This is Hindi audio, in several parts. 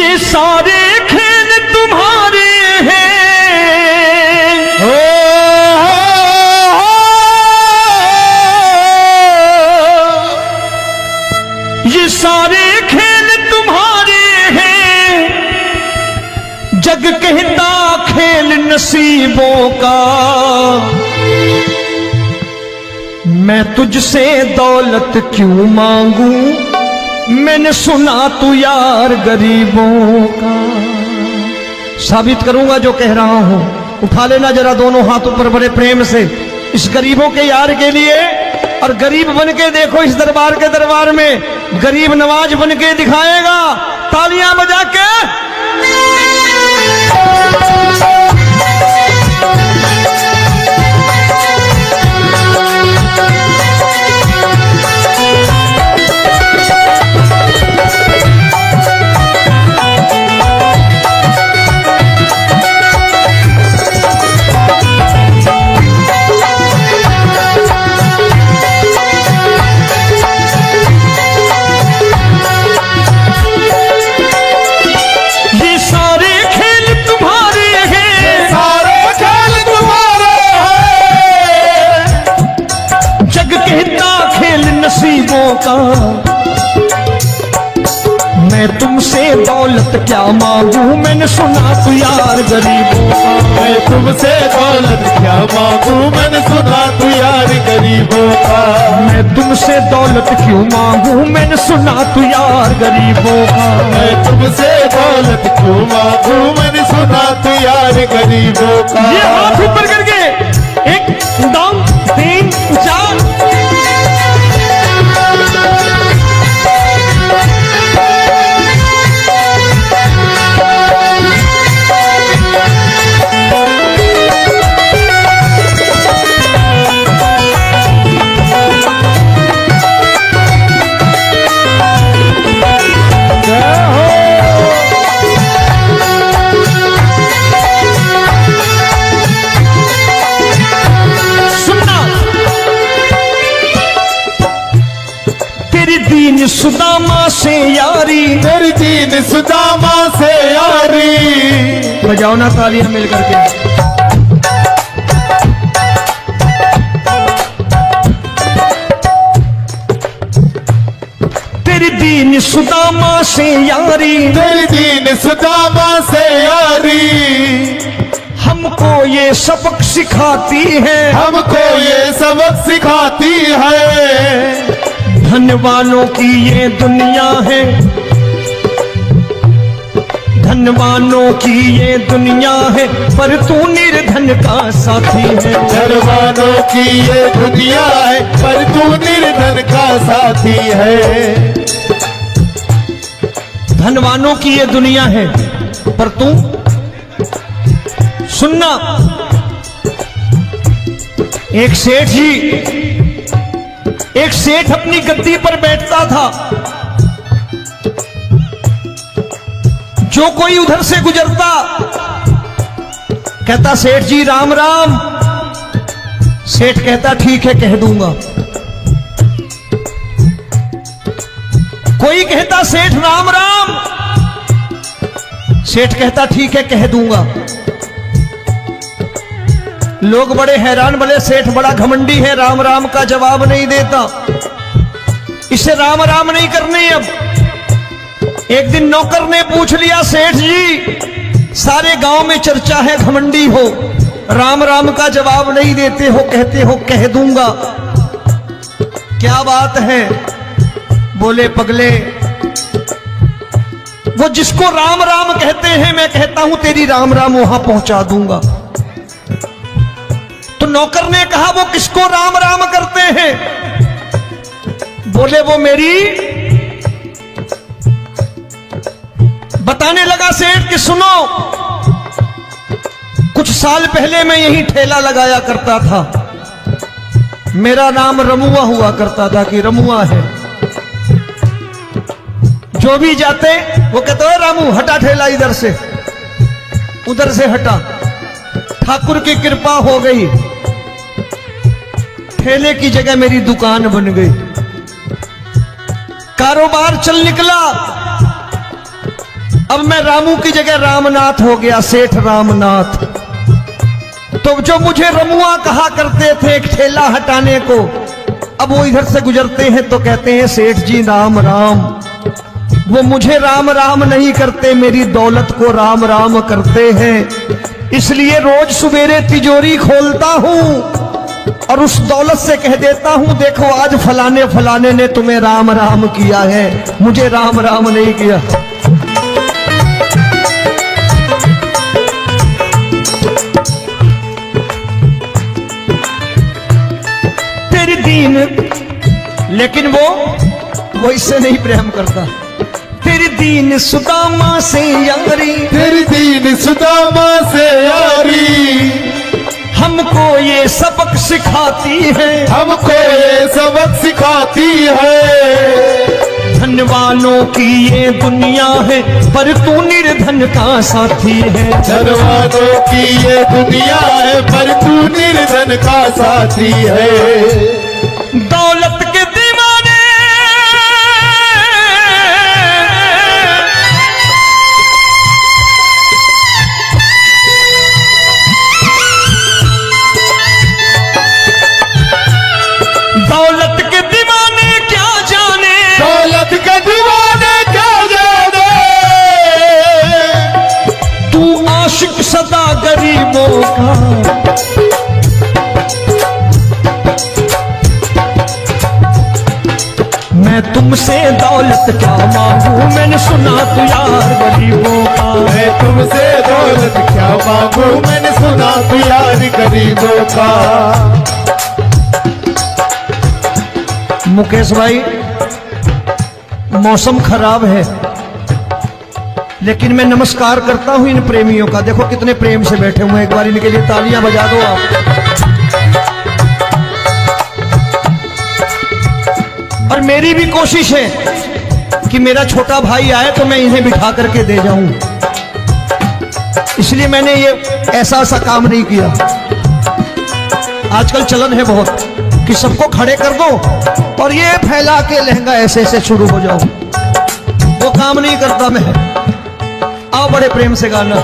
ये सारे खेल तुम्हारे हैं, ये सारे खेल तुम्हारे हैं, जग कहता खेल नसीबों का। मैं तुझसे दौलत क्यों मांगू, मैंने सुना तू यार गरीबों का। साबित करूंगा जो कह रहा हूं। उठा लेना जरा दोनों हाथ ऊपर बड़े प्रेम से इस गरीबों के यार के लिए, और गरीब बन के देखो इस दरबार के दरबार में गरीब नवाज बन के दिखाएगा, तालियां बजा के। का मैं तुमसे दौलत क्या मांगू, मैंने सुना तू यार गरीबों का। मैं तुमसे दौलत क्या मांगू, मैंने सुना तू यार गरीबों का। मैं तुमसे दौलत क्यों मांगू, मैंने सुना तू यार गरीबों का। मैं तुमसे दौलत क्यों मांगू, मैंने सुना तू यार गरीबों का। ये हाथ ऊपर करके 1 2 3 4 सुदामा से यारी, तेरी दीन सुदामा से यारी। बजाओ ना तालियां मिल करके। तेरी दीन सुदामा से यारी, तेरी दीन सुदामा से यारी। हमको ये सबक सिखाती है, हमको ये सबक सिखाती है। धन वालों की ये दुनिया है, धन वालों की ये दुनिया है, पर तू निर्धन का साथी है। धन वालों की ये दुनिया है, पर तू निर्धन का साथी है। धन वालों की ये दुनिया है, पर तू सुनना। एक सेठ अपनी गद्दी पर बैठता था। जो कोई उधर से गुजरता कहता सेठ जी राम राम। सेठ कहता ठीक है कह दूंगा। कोई कहता सेठ राम राम। सेठ कहता ठीक है कह दूंगा। लोग बड़े हैरान, बोले सेठ बड़ा घमंडी है, राम राम का जवाब नहीं देता, इसे राम राम नहीं करनी। अब एक दिन नौकर ने पूछ लिया सेठ जी सारे गांव में चर्चा है घमंडी हो, राम राम का जवाब नहीं देते हो, कहते हो कह दूंगा, क्या बात है? बोले पगले वो जिसको राम राम कहते हैं मैं कहता हूं तेरी राम राम वहां पहुंचा दूंगा। तो नौकर ने कहा वो किसको राम राम करते हैं? बोले वो मेरी। बताने लगा सेठ कि सुनो, कुछ साल पहले मैं यही ठेला लगाया करता था, मेरा नाम रमुआ हुआ करता था कि रमुआ है। जो भी जाते वो कहते हो रामू हटा ठेला इधर से, उधर से हटा। ठाकुर की कृपा हो गई, ठेले की जगह मेरी दुकान बन गई, कारोबार चल निकला। अब मैं रामू की जगह रामनाथ हो गया, सेठ रामनाथ। तो जो मुझे रमुआ कहा करते थे एक ठेला हटाने को, अब वो इधर से गुजरते हैं तो कहते हैं सेठ जी राम राम। वो मुझे राम राम नहीं करते, मेरी दौलत को राम राम करते हैं। इसलिए रोज सवेरे तिजोरी खोलता हूं और उस दौलत से कह देता हूं, देखो आज फलाने फलाने ने तुम्हें राम राम किया है, मुझे राम राम नहीं किया। तेरी दीन, लेकिन वो इससे नहीं प्रेम करता। तेरी दीन सुदामा से यारी, तेरी दीन सुदामा से यारी, हमको ये सबक सिखाती है, हमको ये सबक सिखाती है। धन वालों की ये दुनिया है, पर तू निर्धन का साथी है। धन वालों की ये दुनिया है, पर तू निर्धन का साथी है। दौलत के दीवाने दौलत के दीवाने क्या जाने, दौलत के दीवाने क्या जाने। तू आशिक सदा गरीबों का। मैं तुमसे दौलत क्या मांगू, मैंने सुना तू यार गरीबों का। मैं तुमसे दौलत क्या मांगू, मैंने सुना तू यार गरीबों का। मुकेश भाई, मौसम खराब है, लेकिन मैं नमस्कार करता हूं इन प्रेमियों का। देखो कितने प्रेम से बैठे हुए हैं, एक बार इनके लिए तालियां बजा दो आप। और मेरी भी कोशिश है कि मेरा छोटा भाई आए तो मैं इन्हें बिठा करके दे जाऊं, इसलिए मैंने ये ऐसा काम नहीं किया। आजकल चलन है बहुत कि सबको खड़े कर दो और ये फैला के लहंगा ऐसे ऐसे शुरू हो जाओ, वो काम नहीं करता मैं। आओ बड़े प्रेम से गाना।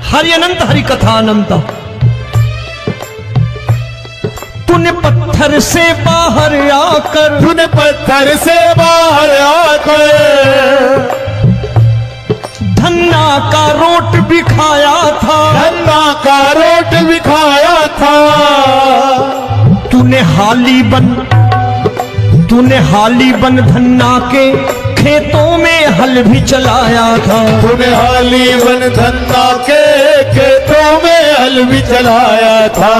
हरि अनंत हरि कथा अनंत। तूने पत्थर से बाहर आकर, तूने पत्थर से बाहर आकर धन्ना का रोट भी खाया था, धन्ना का रोट भी खाया था। तूने हाली बन धन्ना के खेतों में हल भी चलाया था। तूने हाली बन धन्ना के खेतों में हल भी चलाया था।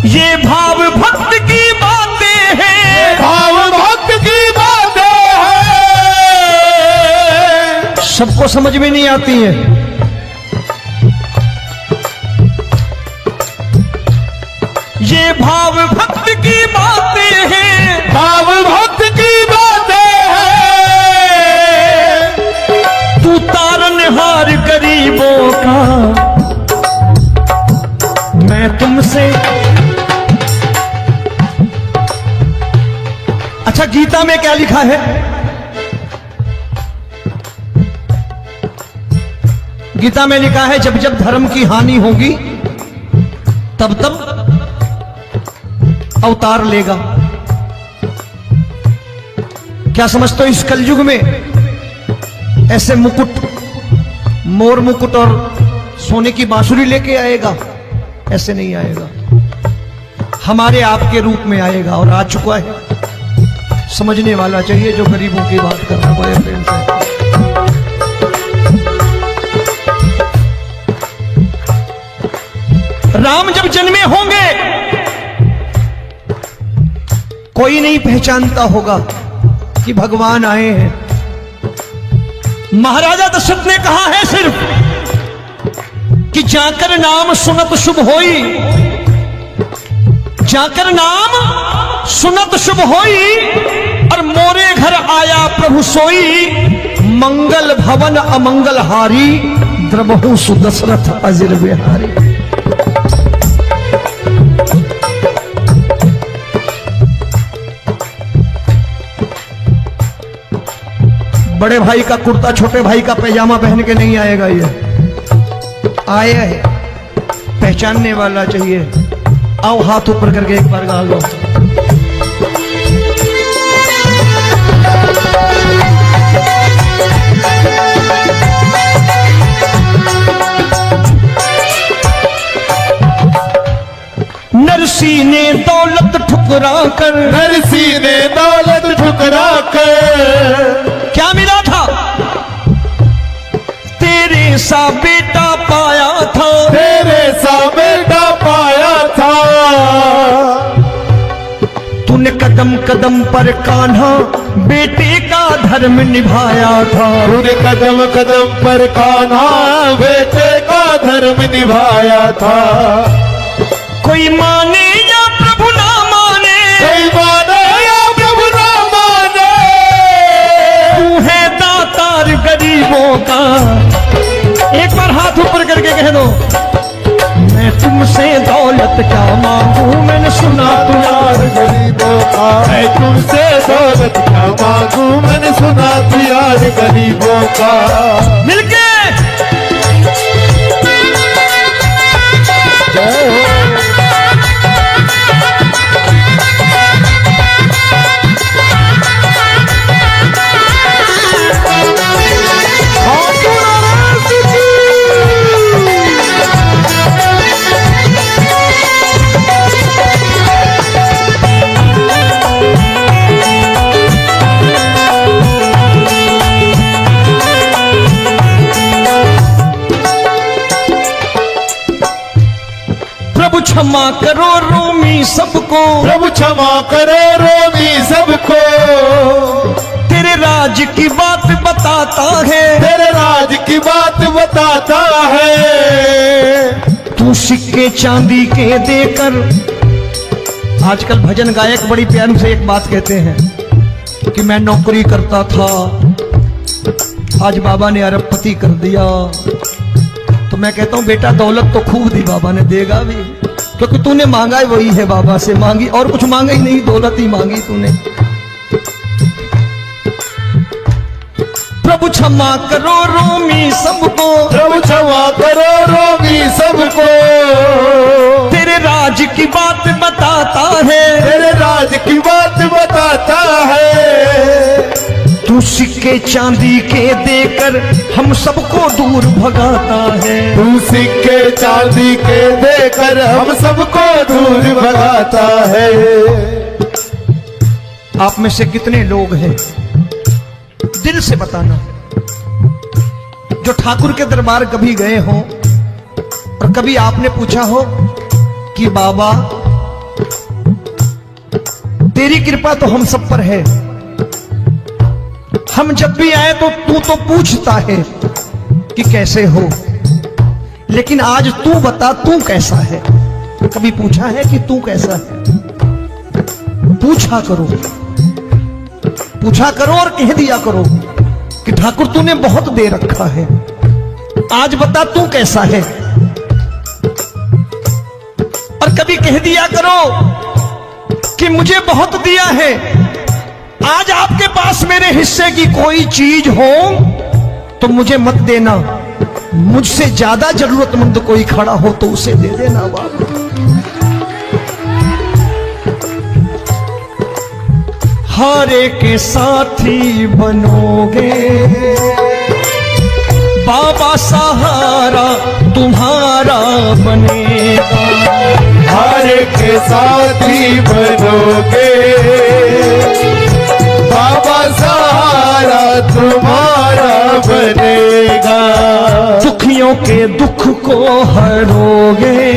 ये भाव भक्त की बातें हैं, भाव भक्त की बातें हैं, सबको समझ में नहीं आती है। ये भाव भक्त की बातें हैं, भाव भक्त की बातें हैं। तू तारनहार गरीबों का, मैं तुमसे। अच्छा, गीता में क्या लिखा है? गीता में लिखा है जब जब धर्म की हानि होगी तब तब अवतार लेगा। क्या समझते हो, इस कलयुग में ऐसे मुकुट, मोर मुकुट और सोने की बांसुरी लेके आएगा? ऐसे नहीं आएगा, हमारे आपके रूप में आएगा और आ चुका है। समझने वाला चाहिए जो गरीबों की बात करना बड़े प्रेम से। राम जब जन्मे होंगे कोई नहीं पहचानता होगा, कि भगवान आए हैं। महाराजा दशरथ ने कहा है सिर्फ कि जाकर नाम सुनत शुभ होई, जाकर नाम सुनत शुभ होई, और मोरे घर आया प्रभु सोई, मंगल भवन अमंगल हारी, द्रबहु सुदशरथ अजिर बिहारी। बड़े भाई का कुर्ता छोटे भाई का पैजामा पहन के नहीं आएगा, ये आया है पहचानने वाला चाहिए। आओ हाथ ऊपर करके एक बार गा लो। नरसी ने दौलत ठुकरा कर, नरसी ने दौलत ठुकरा कर, क्या मिला था? तेरे सा बेटा पाया था, तेरे सा बेटा पाया था। तूने कदम कदम पर कान्हा बेटे का धर्म निभाया था, तूने कदम कदम पर कान्हा बेटे का धर्म निभाया था। कोई माने या प्रभु ना माने, कोई माने या प्रभु ना माने, तू है दातार गरीबों का। एक बार हाथ ऊपर करके कह दो, मैं तुमसे दौलत क्या मांगू, मैंने सुना तू यार गरीबों का। मैं तुमसे दौलत क्या मांगू, मैंने सुना तू यार गरीबों का। मिलके जय हो। क्षमा करो रोमी सबको, प्रभु क्षमा करो रोमी सबको। तेरे राज की बात बताता है, तेरे राज की बात बताता है। तू सिक्के चांदी के देकर, आजकल भजन गायक बड़ी प्यार से एक बात कहते हैं कि मैं नौकरी करता था, आज बाबा ने अरबपति कर दिया। तो मैं कहता हूं बेटा दौलत तो खूब दी बाबा ने, देगा भी, क्योंकि तूने मांगा ही वही है, बाबा से मांगी और कुछ मांगा ही नहीं, दौलत ही मांगी तूने। प्रभु क्षमा करो रोमी सबको, प्रभु क्षमा करो रोमी सबको। तेरे राज की बात बताता है, तेरे राज की बात बताता है। तू सिक्के चांदी के देकर हम सबको दूर भगाता है, तू सिक्के चांदी के देकर हम सबको दूर भगाता है। आप में से कितने लोग हैं, दिल से बताना, जो ठाकुर के दरबार कभी गए हो और कभी आपने पूछा हो कि बाबा तेरी कृपा तो हम सब पर है, हम जब भी आए तो तू तो पूछता है कि कैसे हो, लेकिन आज तू बता तू कैसा है। कभी पूछा है कि तू कैसा है? पूछा करो, पूछा करो और कह दिया करो कि ठाकुर तूने बहुत दे रखा है, आज बता तू कैसा है। और कभी कह दिया करो कि मुझे बहुत दिया है, आज आपके पास मेरे हिस्से की कोई चीज हो तो मुझे मत देना, मुझसे ज्यादा जरूरतमंद कोई खड़ा हो तो उसे दे देना बाबा। हारे के साथी बनोगे बाबा, सहारा तुम्हारा बनेगा। हारे के साथी बनोगे बाबा, सहारा तुम्हारा बनेगा। दुखियों के दुख को हरोगे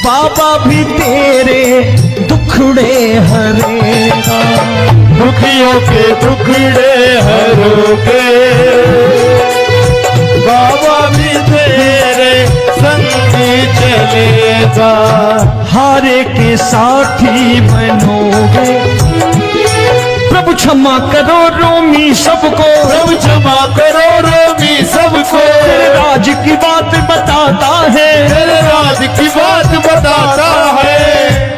बाबा, भी तेरे दुखड़े हरेगा। दुखियों के दुखड़े हरोगे, बाबा भी तेरे संगी चलेगा। हारे के साथी बनोगे, प्रभु क्षमा करो रोमी सबको, प्रभु क्षमा करो रोमी सबको, तेरे राज की बात बताता है, तेरे राज की बात बताता है।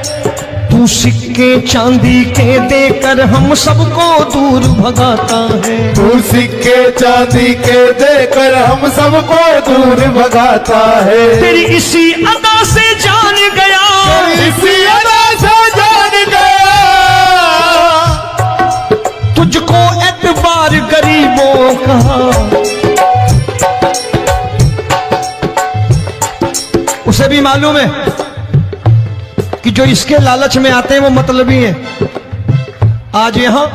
तू सिक्के चांदी के देकर हम सबको दूर भगाता है, तू सिक्के चांदी के देकर हम सबको दूर भगाता है। तेरी इसी अदा से जान गया, इसी अदा से जान गया, तुझको एतबार गरीबों का। उसे भी मालूम है कि जो इसके लालच में आते हैं वो मतलबी हैं। आज यहां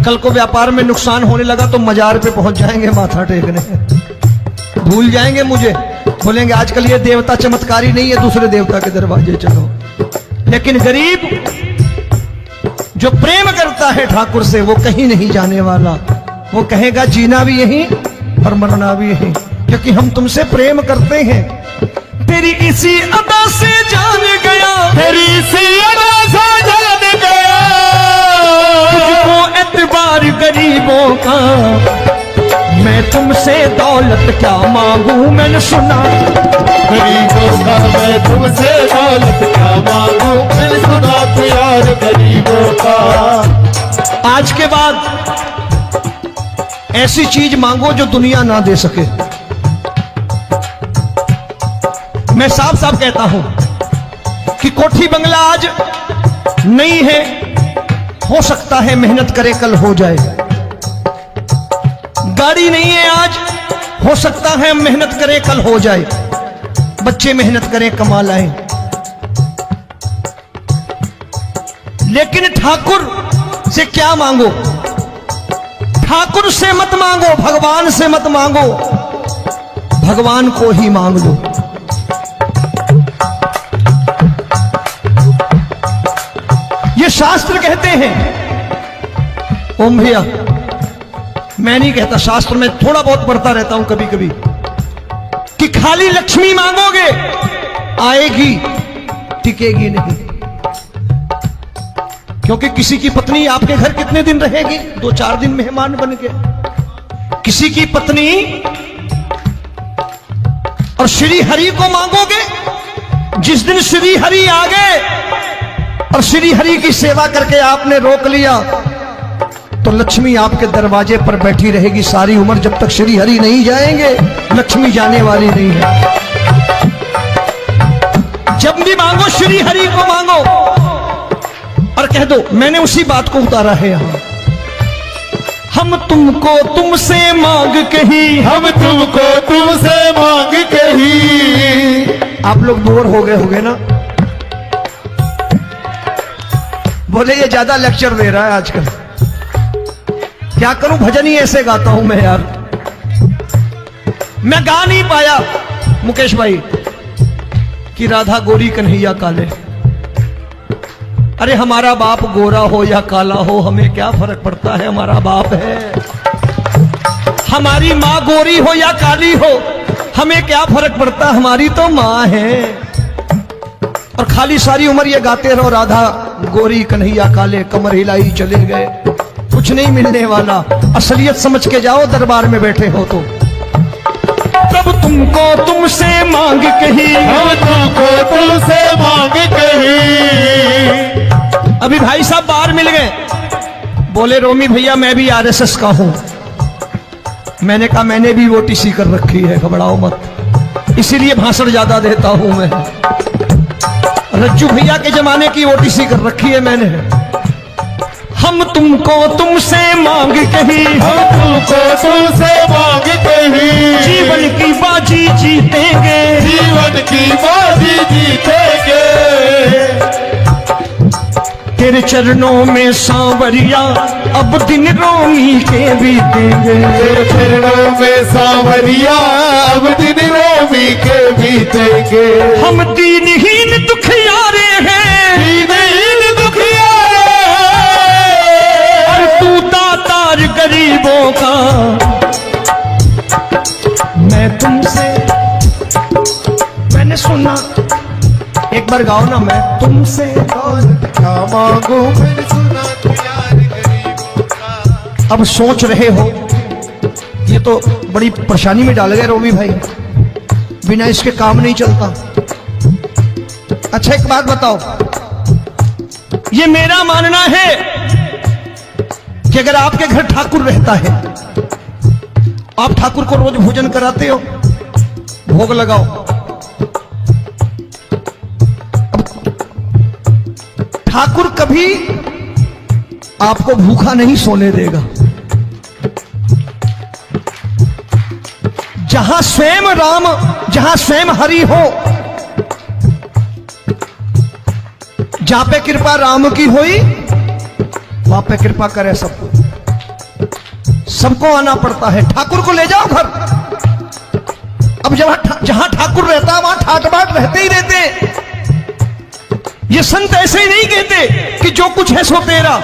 कल को व्यापार में नुकसान होने लगा तो मजार पे पहुंच जाएंगे माथा टेकने, भूल जाएंगे मुझे, बोलेंगे आजकल ये देवता चमत्कारी नहीं है, दूसरे देवता के दरवाजे चलो। लेकिन गरीब जो प्रेम करता है ठाकुर से वो कहीं नहीं जाने वाला, वो कहेगा जीना भी यहीं और मरना भी यहीं, क्योंकि हम तुमसे प्रेम करते हैं। तेरी इसी अदा से जान गया, तेरी इसी अदा से जान गया, तुझको एतबार गरीबों का। मैं तुमसे दौलत क्या मांगू, मैंने सुना गरीबों का मैं तुमसे दौलत क्या मांगू, मैंने सुना तू यार गरीबों का। आज के बाद ऐसी चीज मांगो जो दुनिया ना दे सके। मैं साफ साफ कहता हूं कि कोठी बंगला आज नहीं है, हो सकता है मेहनत करे कल हो जाए। गाड़ी नहीं है आज, हो सकता है मेहनत करे कल हो जाए। बच्चे मेहनत करें कमा लाएं, लेकिन ठाकुर से क्या मांगो? ठाकुर से मत मांगो, भगवान से मत मांगो, भगवान को ही मांग लो। ये शास्त्र कहते हैं, ओम भैया मैं नहीं कहता, शास्त्र में थोड़ा बहुत पढ़ता रहता हूं कभी कभी, कि खाली लक्ष्मी मांगोगे आएगी, टिकेगी नहीं। क्योंकि किसी की पत्नी आपके घर कितने दिन रहेगी? 2-4 दिन मेहमान बन के। किसी की पत्नी और श्री हरि को मांगोगे, जिस दिन श्री हरि आ गए और श्री हरि की सेवा करके आपने रोक लिया तो लक्ष्मी आपके दरवाजे पर बैठी रहेगी सारी उम्र, जब तक श्री हरि नहीं जाएंगे लक्ष्मी जाने वाली नहीं है। जब भी मांगो श्री हरि को मांगो और कह दो मैंने उसी बात को उतारा है यहां, हम तुमको तुमसे मांग कही, हम तुमको तुमसे मांग कही। आप लोग बोर हो गए होंगे ना, बोले ये ज्यादा लेक्चर दे रहा है आजकल। क्या करूं, भजन ही ऐसे गाता हूं मैं यार। मैं गा नहीं पाया मुकेश भाई कि राधा गोरी कन्हैया काले। अरे हमारा बाप गोरा हो या काला हो हमें क्या फर्क पड़ता है, हमारा बाप है। हमारी माँ गोरी हो या काली हो हमें क्या फर्क पड़ता, हमारी तो माँ है। और खाली सारी उम्र ये गाते रहो राधा गोरी कन्हैया काले, कमर हिलाई चले गए, कुछ नहीं मिलने वाला। असलियत समझ के जाओ दरबार में बैठे हो तो। प्रभु तुमको तुमसे मांग कही, हम तुमको तुमसे मांग कही। अभी भाई साहब बाहर मिल गए, बोले रोमी भैया मैं भी आरएसएस का हूं। मैंने कहा मैंने भी ओटीसी कर रखी है, घबराओ मत, इसीलिए भाषण ज्यादा देता हूं मैं। रज्जू भैया के जमाने की ओटीसी कर रखी है मैंने। हम तुमको तुमसे मांग कही, हम तुमको तुमसे मांग कही। जीवन की बाजी जीतेंगे, जीवन की बाजी जीतेंगे। तेरे चरणों में सांवरिया अब दिन रोमी के बीतेंगे। तेरे चरणों में सांवरिया अब दिन रोमी के बीतेंगे। हम दीनहीन दुखियारे हैं, दीनहीन दुखियारे हैं, बार गाओ ना, मैं तुमसे दौलत क्या मांगू मैंने सुना तू यार गरीबों का। अब सोच रहे हो, ये तो बड़ी परेशानी में डाल गए रोमी भाई, बिना इसके काम नहीं चलता। अच्छा एक बात बताओ, ये मेरा मानना है कि अगर आपके घर ठाकुर रहता है, आप ठाकुर को रोज भोजन कराते हो, भोग लगाओ, अब ठाकुर कभी आपको भूखा नहीं सोने देगा। जहां स्वयं राम, जहां स्वयं हरि हो, जहां पे कृपा राम की हुई, वहां पे कृपा करे सबको, सबको आना पड़ता है। ठाकुर को ले जाओ घर। अब जहां ठाकुर रहता है वहां ठाट बाट रहते ही रहते। ये संत ऐसे ही नहीं कहते कि जो कुछ है सो तेरा।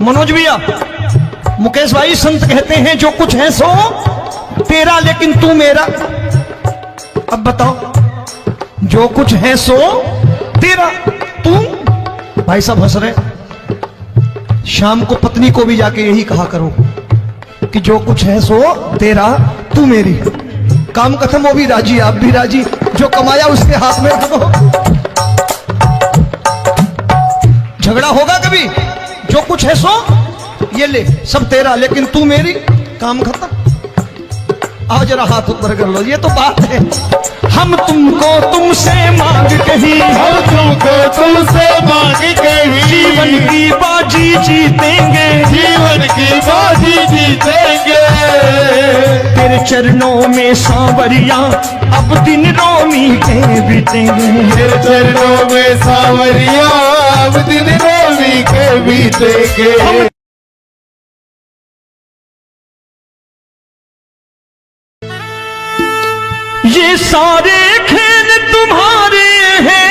मनोज भैया, मुकेश भाई, संत कहते हैं जो कुछ है सो तेरा, लेकिन तू मेरा। अब बताओ, जो कुछ है सो तेरा, तू। भाई साहब हंस रहे। शाम को पत्नी को भी जाके यही कहा करो कि जो कुछ है सो तेरा, तू मेरी। काम खत्म, वो भी राजी, आप भी राजी, जो कमाया उसके हाथ में रखो। झगड़ा होगा कभी? जो कुछ है सो ये ले, सब तेरा, लेकिन तू मेरी। काम खत्म। आओ जरा हाथ ऊपर कर लो, ये तो बात है। हम तुमको तुमसे मांग कहीं, हम तुमको तुमसे मांग कहीं, जीवन की बाजी जीतेंगे, जीवन की बाजी जीतेंगे। तेरे चरणों में सांवरिया अब दिन रोमी के बीतेंगे। तेरे चरणों में सांवरिया अब दिन रोमी के बीतेंगे। ये सारे खेल तुम्हारे हैं,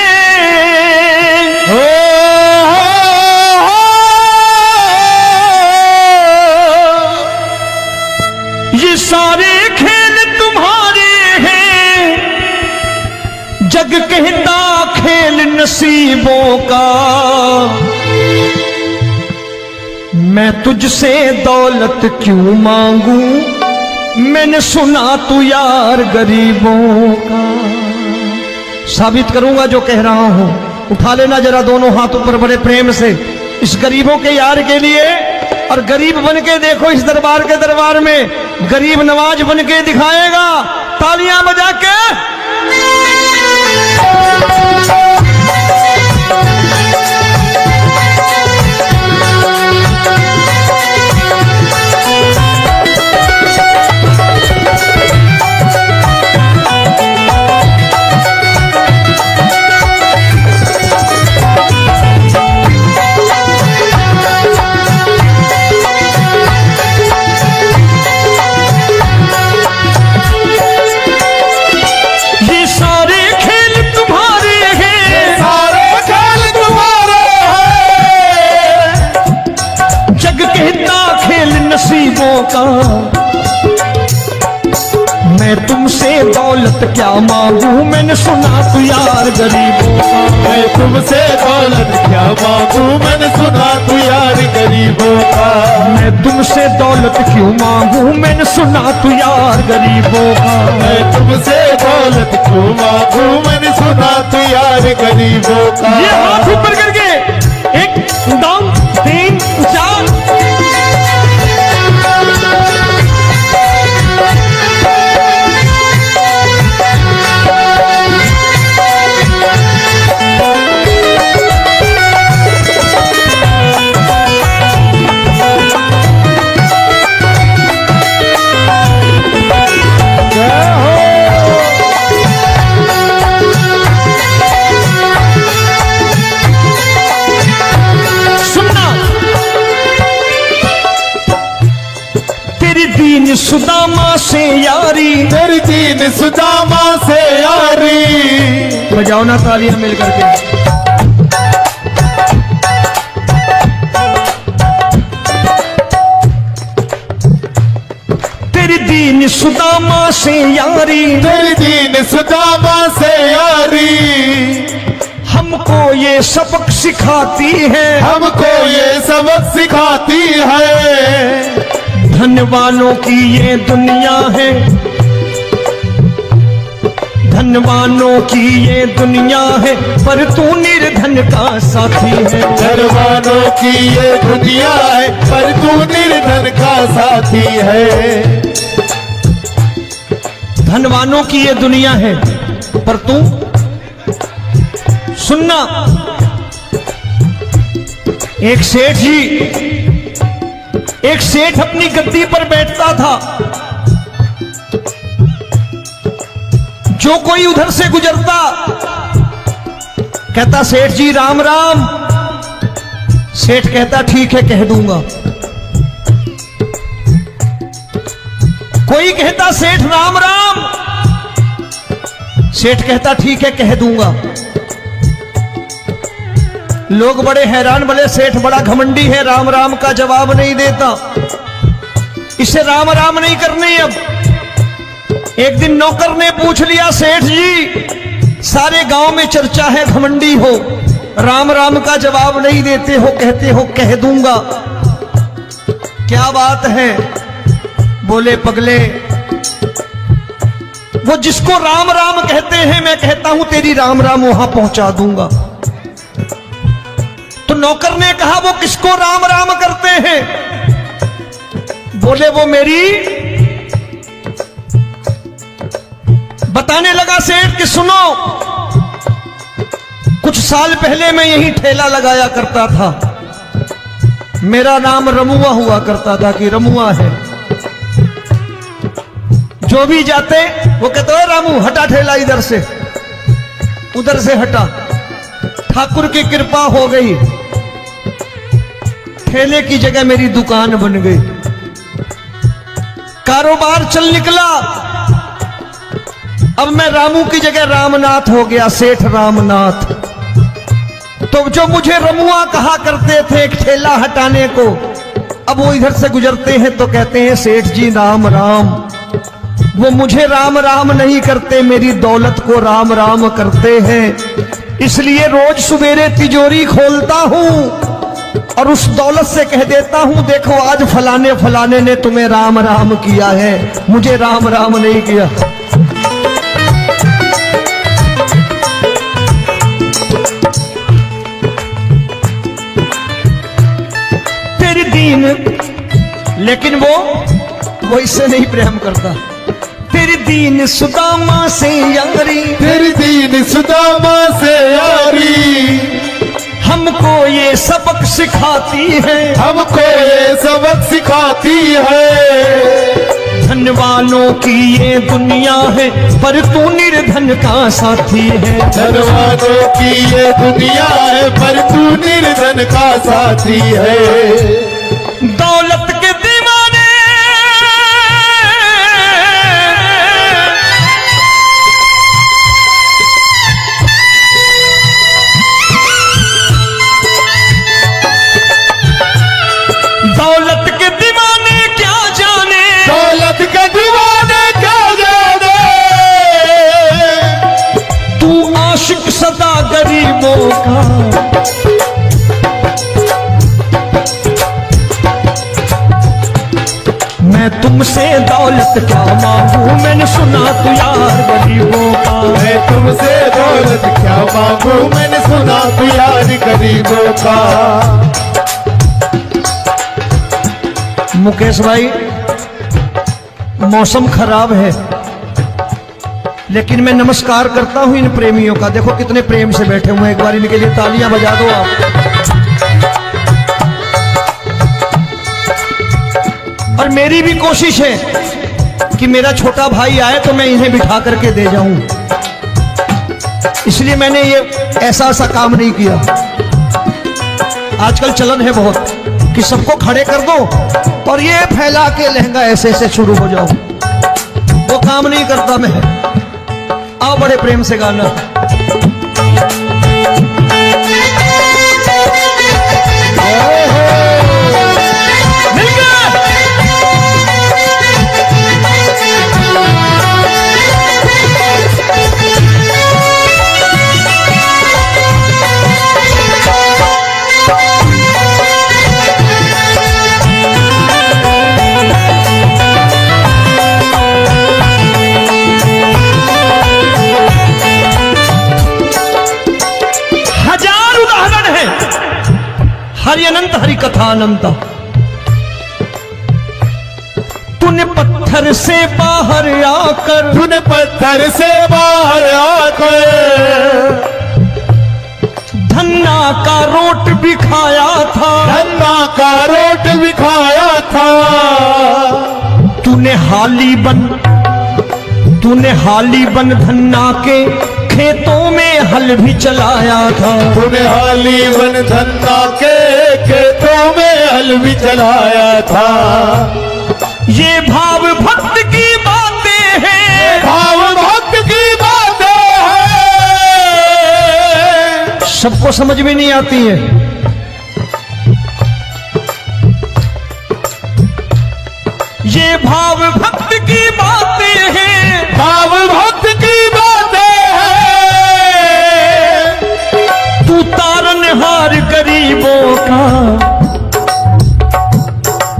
ये सारे खेल तुम्हारे हैं, जग कहता खेल नसीबों का। मैं तुझसे दौलत क्यों मांगू, मैंने सुना तू यार गरीबों का। साबित करूंगा जो कह रहा हूं। उठा लेना जरा दोनों हाथ ऊपर बड़े प्रेम से, इस गरीबों के यार के लिए। और गरीब बन के देखो इस दरबार के दरबार में, गरीब नवाज बन के दिखाएगा, तालियां बजा के। नसीबों का। मैं तुमसे दौलत क्या मांगू, मैंने सुना तू यार गरीबों का। मैं तुमसे दौलत क्या मांगू, मैंने सुना तू यार गरीबों का। मैं तुमसे दौलत क्यों मांगू, मैंने सुना तू यार गरीबों का। मैं तुमसे दौलत क्यों मांगू, मैंने सुना तू यार गरीबों का। ये हाथ ऊपर करके, एक दो तीन चार। दीन सुदामा से यारी, तेरी दीन सुदामा से यारी। बजाओ ना तालियां मिल करके। तेरी दीन सुदामा से यारी, तेरी दीन सुदामा से यारी, हमको ये सबक सिखाती है, हमको ये सबक सिखाती है। धन वालों की ये दुनिया है, धन वालों की ये दुनिया है, पर तू निर्धन का साथी है। धनवानों की ये दुनिया है, पर तू निर्धन का साथी है। धनवानों की ये दुनिया है, पर तू सुनना। एक सेठ जी, एक सेठ अपनी गद्दी पर बैठता था। जो कोई उधर से गुजरता कहता सेठ जी राम राम। सेठ कहता ठीक है कह दूंगा। कोई कहता सेठ राम राम। सेठ कहता ठीक है कह दूंगा। लोग बड़े हैरान, बोले सेठ बड़ा घमंडी है, राम राम का जवाब नहीं देता, इसे राम राम नहीं करने। अब एक दिन नौकर ने पूछ लिया, सेठ जी सारे गांव में चर्चा है घमंडी हो, राम राम का जवाब नहीं देते हो, कहते हो कह दूंगा, क्या बात है? बोले पगले, वो जिसको राम राम कहते हैं मैं कहता हूं तेरी राम राम वहां पहुंचा दूंगा। तो नौकर ने कहा वो किसको राम राम करते हैं? बोले वो मेरी। बताने लगा सेठ कि सुनो, कुछ साल पहले मैं यही ठेला लगाया करता था, मेरा नाम रमुआ हुआ करता था कि रमुआ है। जो भी जाते वो कहते हो रामू हटा ठेला इधर से, उधर से हटा। ठाकुर की कृपा हो गई, ठेले की जगह मेरी दुकान बन गई, कारोबार चल निकला। अब मैं रामू की जगह रामनाथ हो गया, सेठ रामनाथ। तो जो मुझे रमुआ कहा करते थे एक ठेला हटाने को, अब वो इधर से गुजरते हैं तो कहते हैं सेठ जी राम राम। वो मुझे राम राम नहीं करते, मेरी दौलत को राम राम करते हैं। इसलिए रोज सवेरे तिजोरी खोलता हूं और उस दौलत से कह देता हूं देखो आज फलाने फलाने ने तुम्हें राम राम किया है, मुझे राम राम नहीं किया। तेरी दीन, लेकिन वो इससे नहीं प्रेम करता। तेरी दीन सुदामा से यारी, तेरी दीन सुदामा से यारी, हमको ये सबक सिखाती है, हमको ये सबक सिखाती है। धन वालों की ये दुनिया है, पर तू निर्धन का साथी है। धनवानों की ये दुनिया है, पर तू निर्धन का साथी है। दौलत के दीवाने दौलत के दीवाने क्या जाने, दौलत के दीवाने क्या जाने, तू आशिक सदा गरीबों का। मैं तुमसे दौलत क्या मांगू, मैंने सुना तू यार गरीबों का। मैं तुमसे दौलत क्या मांगू, मैंने सुना तू यार गरीबों का। मुकेश भाई, मौसम खराब है, लेकिन मैं नमस्कार करता हूं इन प्रेमियों का। देखो कितने प्रेम से बैठे हुए हैं, एक बार इनके लिए तालियां बजा दो आप। और मेरी भी कोशिश है कि मेरा छोटा भाई आए तो मैं इन्हें बिठा करके दे जाऊं, इसलिए मैंने ये ऐसा काम नहीं किया। आजकल चलन है बहुत कि सबको खड़े कर दो और ये फैला के लहंगा ऐसे ऐसे शुरू हो जाओ, वो काम नहीं करता मैं। आओ बड़े प्रेम से गाना। मिल गया। हरि अनंत हरि कथा अनंत। तूने पत्थर से बाहर आकर, तूने पत्थर से बाहर आकर धन्ना का रोट भी खाया था, धन्ना का रोट भी खाया था। तूने हाली बन धन्ना के खेतों में हल भी चलाया था। तूने हाली बन धन्ना के खेतों में हल भी चलाया था। ये भाव भक्त की बातें हैं, भाव भक्त की बातें हैं, सबको समझ में नहीं आती है। ये भाव भक्त की बातें हैं, भाव भक्त की बातें हैं। तू तारनहार गरीबों का,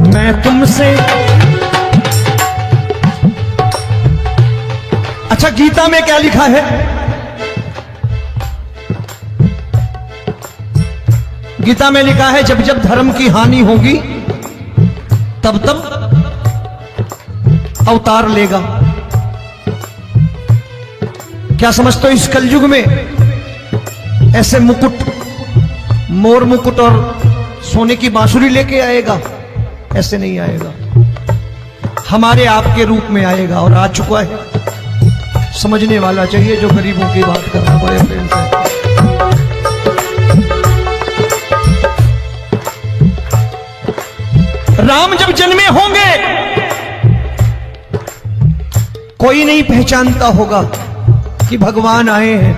मैं तुमसे। अच्छा, गीता में क्या लिखा है? गीता में लिखा है जब जब धर्म की हानि होगी तब तब अवतार लेगा। क्या समझते हो, इस कलयुग में ऐसे मुकुट, मोर मुकुट और सोने की बांसुरी लेके आएगा? ऐसे नहीं आएगा, हमारे आपके रूप में आएगा और आ चुका है। समझने वाला चाहिए जो गरीबों की बात करना बड़े प्रेम से। राम जब जन्मे होंगे कोई नहीं पहचानता होगा कि भगवान आए हैं।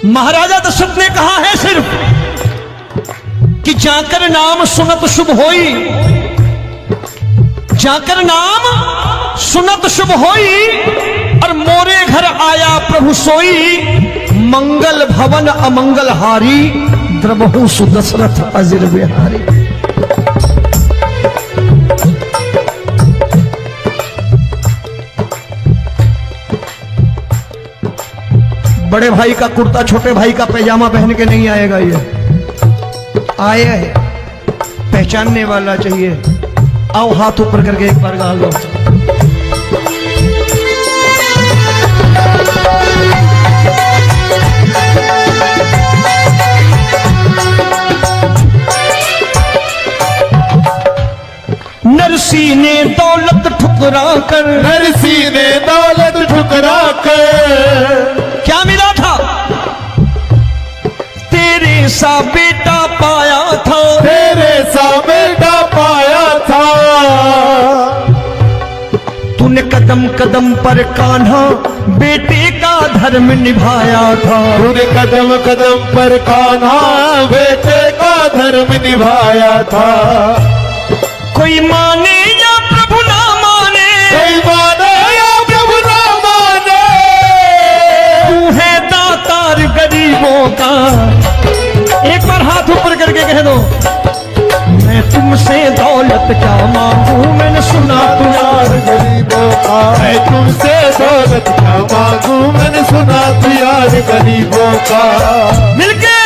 महाराजा दशरथ ने कहा है सिर्फ कि जाकर नाम सुनत शुभ होई, जाकर नाम सुनत शुभ होई, और मोरे घर आया प्रभु सोई, मंगल भवन अमंगल हारी, द्रबहु सुदशरथ अजिर बिहारी। बड़े भाई का कुर्ता छोटे भाई का पैजामा पहन के नहीं आएगा, ये आया है, पहचानने वाला चाहिए। आओ हाथ ऊपर करके एक बार गा लो। नरसी ने दौलत ठुकरा कर, नरसी ने दौलत ठुकरा कर क्या मिला था? तेरे सा बेटा पाया था, तेरे सा बेटा पाया था। तूने कदम कदम पर कान्हा बेटे का धर्म निभाया था। तूने कदम कदम पर कान्हा बेटे का धर्म निभाया था। कोई माने या प्रभु ना माने, कोई माने या प्रभु ना माने, तू है दातार गरीबों का। एक बार हाथ ऊपर करके कह दो, मैं तुमसे दौलत क्या मांगू, मैंने सुना तू यार गरीबों का। मैं तुमसे दौलत क्या मांगू, मैंने सुना तू यार गरीबों का। मिलके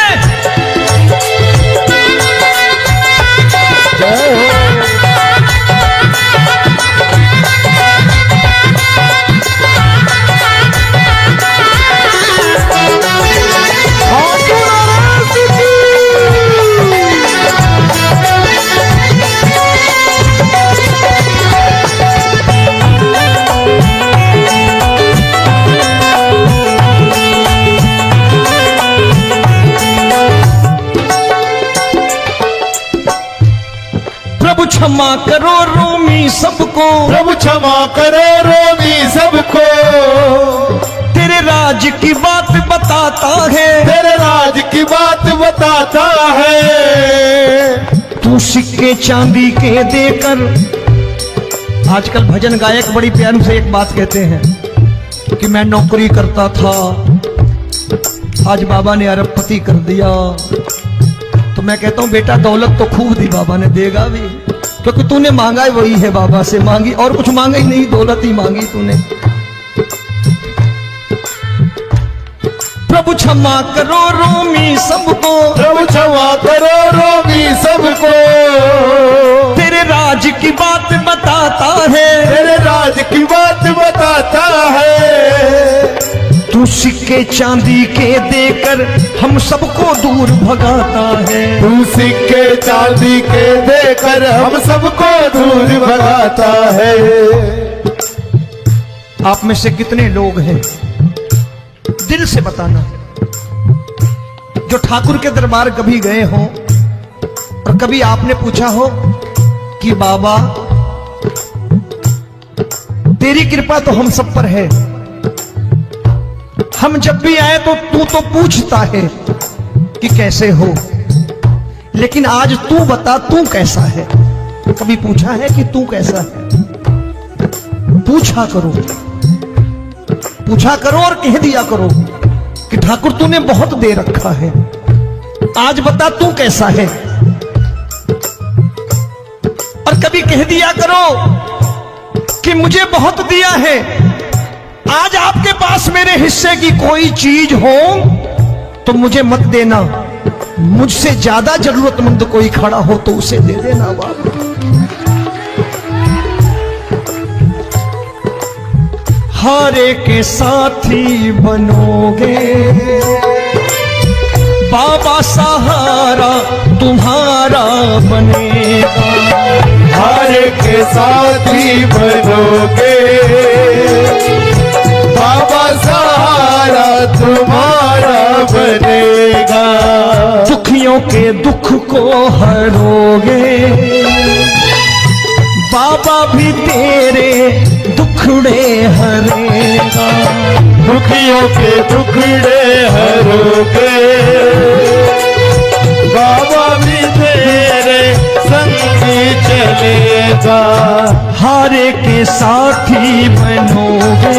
क्षमा करो रोमी सबको, प्रभु क्षमा करो रोमी सबको। तेरे राज की बात बताता है, तेरे राज की बात बताता है। तू सिक्के चांदी के देकर, आजकल भजन गायक बड़ी प्यार से एक बात कहते हैं कि मैं नौकरी करता था, आज बाबा ने अरबपति कर दिया। तो मैं कहता हूं बेटा दौलत तो खूब दी बाबा ने, देगा भी, क्योंकि तूने मांगा वही है, बाबा से मांगी और कुछ मांगा ही नहीं, दौलत ही मांगी तूने। प्रभु क्षमा करो रोमी सबको, प्रभु क्षमा करो है, तेरे राज की बात बताता है। तू सिक्के चांदी के देकर हम सबको दूर भगाता है। तू सिक्के चांदी के देकर हम सबको दूर भगाता है। आप में से कितने लोग हैं, दिल से बताना, जो ठाकुर के दरबार कभी गए हो और कभी आपने पूछा हो कि बाबा तेरी कृपा तो हम सब पर है, हम जब भी आए तो तू तो पूछता है कि कैसे हो, लेकिन आज तू बता तू कैसा है। कभी पूछा है कि तू कैसा है? पूछा करो, पूछा करो और कह दिया करो कि ठाकुर तूने बहुत दे रखा है, आज बता तू कैसा है। और कभी कह दिया करो कि मुझे बहुत दिया है, आज आपके पास मेरे हिस्से की कोई चीज हो तो मुझे मत देना, मुझसे ज्यादा जरूरतमंद कोई खड़ा हो तो उसे दे देना बाबा। हारे के साथी बनोगे बाबा, सहारा तुम्हारा बनेगा। हारे के साथी बनोगे बाबा, सहारा तुम्हारा बनेगा। दुखियों के दुख को हरोगे बाबा, भी तेरे दुखड़े हरेगा। दुखियों के दुखड़े हरोगे बाबा, भी तेरे संगी चलेगा। हारे के साथी बनोगे,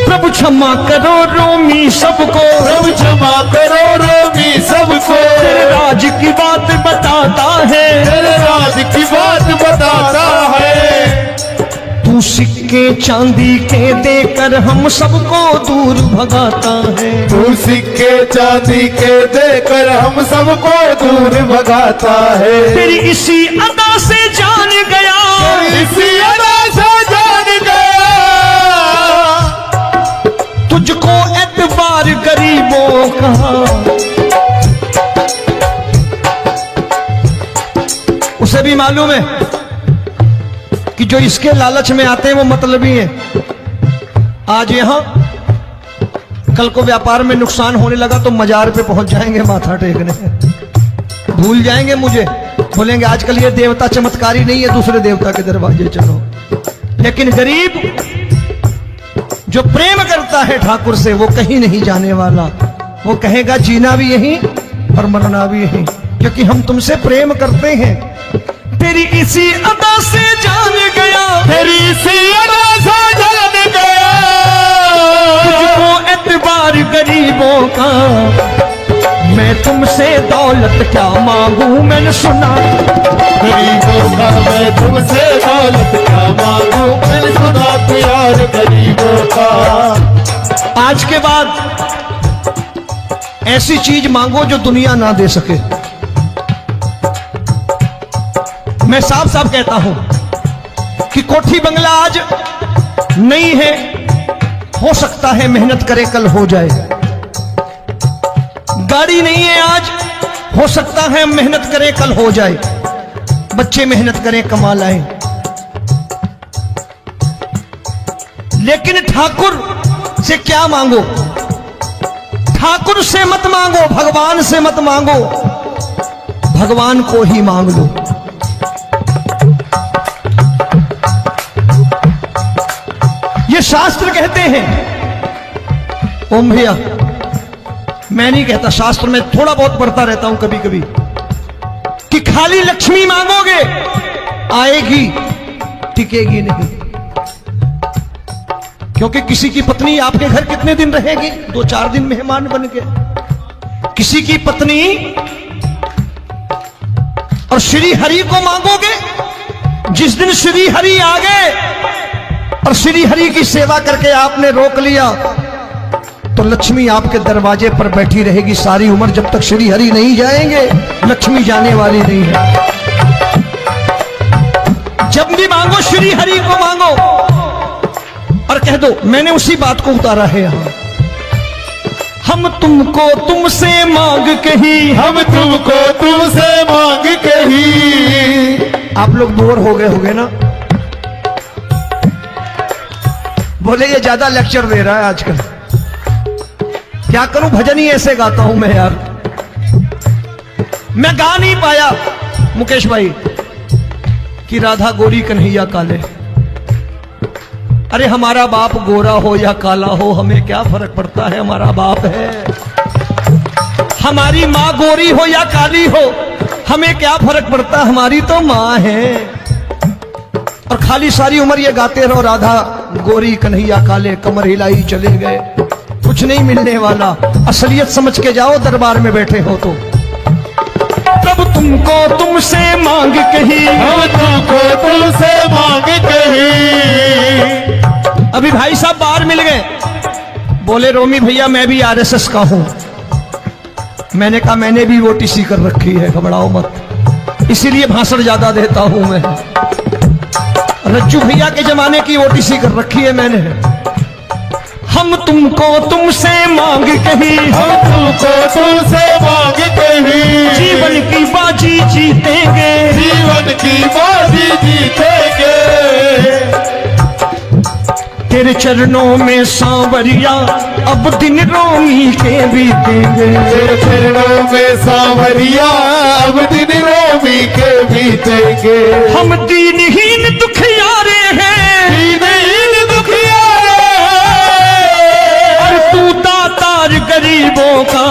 प्रभु क्षमा करो रोमी सबको, प्रभु क्षमा करो रोमी सबको। तेरे राज की बात बताता है, तेरे राज की बात बताता है। तू सिक्के चांदी के देकर हम सबको दूर भगाता है। तू सिक्के चांदी के देकर हम सबको दूर भगाता है। तेरी इसी अदा से जान गया, इसी अदा से जान गया, तुझको एतबार गरीबों का। उसे भी मालूम है कि जो इसके लालच में आते हैं वो मतलबी हैं। आज यहां कल को व्यापार में नुकसान होने लगा तो मजार पे पहुंच जाएंगे माथा टेकने, भूल जाएंगे मुझे, बोलेंगे आजकल ये देवता चमत्कारी नहीं है, दूसरे देवता के दरवाजे चलो। लेकिन गरीब जो प्रेम करता है ठाकुर से वो कहीं नहीं जाने वाला, वो कहेगा जीना भी यहीं और मरना भी यहीं, क्योंकि हम तुमसे प्रेम करते हैं। तेरी इसी अदा से जान गया, तेरी इसी अदा से जान गया, तुझको एतबार गरीबों का। मैं तुमसे दौलत क्या मांगू, मैंने सुना गरीबों का। मैं तुमसे दौलत क्या मांगू, मैंने सुना प्यार गरीबों का। आज के बाद ऐसी चीज मांगो जो दुनिया ना दे सके। मैं साफ साफ कहता हूं कि कोठी बंगला आज नहीं है, हो सकता है मेहनत करे कल हो जाए। गाड़ी नहीं है आज, हो सकता है मेहनत करें कल हो जाए। बच्चे मेहनत करें कमा लाएं, लेकिन ठाकुर से क्या मांगो? ठाकुर से मत मांगो, भगवान से मत मांगो, भगवान को ही मांग लो। ये शास्त्र कहते हैं, ओम भैया मैं नहीं कहता, शास्त्र में थोड़ा बहुत पढ़ता रहता हूं कभी कभी, कि खाली लक्ष्मी मांगोगे आएगी, टिकेगी नहीं। क्योंकि किसी की पत्नी आपके घर कितने दिन रहेगी? 2-4 दिन मेहमान बन के। किसी की पत्नी और श्री हरि को मांगोगे, जिस दिन श्री हरि आ गए और श्री हरि की सेवा करके आपने रोक लिया तो लक्ष्मी आपके दरवाजे पर बैठी रहेगी सारी उम्र, जब तक श्री हरि नहीं जाएंगे लक्ष्मी जाने वाली नहीं है। जब भी मांगो श्री हरि को मांगो और कह दो मैंने उसी बात को उतारा है यहां। हम तुमको तुमसे मांग कही, हम तुमको तुमसे मांग कही। आप लोग बोर हो गए होंगे ना, बोले ये ज्यादा लेक्चर दे रहा है आजकल। क्या करूं, भजन ही ऐसे गाता हूं मैं यार। मैं गा नहीं पाया मुकेश भाई कि राधा गोरी कन्हैया काले। अरे हमारा बाप गोरा हो या काला हो हमें क्या फर्क पड़ता है, हमारा बाप है। हमारी माँ गोरी हो या काली हो हमें क्या फर्क पड़ता, हमारी तो माँ है। और खाली सारी उम्र ये गाते रहो राधा गोरी कन्हैया काले, कमर हिलाई चले गए, कुछ नहीं मिलने वाला। असलियत समझ के जाओ दरबार में बैठे हो तो। तब तुमको तुमसे मांग कही, हम तुमको तुमसे मांग कही। अभी भाई साहब बाहर मिल गए, बोले रोमी भैया मैं भी आरएसएस का हूं। मैंने कहा मैंने भी ओटीसी कर रखी है, घबराओ मत, इसीलिए भाषण ज्यादा देता हूं मैं। रज्जू भैया के जमाने की ओटीसी कर रखी है मैंने। हम तुमको तुमसे मांग कही, हम तुमको तुमसे मांग कही। जीवन की बाजी जीतेंगे, जीवन की बाजी जीतेंगे। तेरे चरणों में सांवरिया अब दिन रोमी के बीतेंगे। तेरे चरणों में सांवरिया अब दिन रोमी के बीतेंगे। हम दीनहीन दुखियारे हैं, दीनहीन दुखियारे और तू दातार गरीबों का।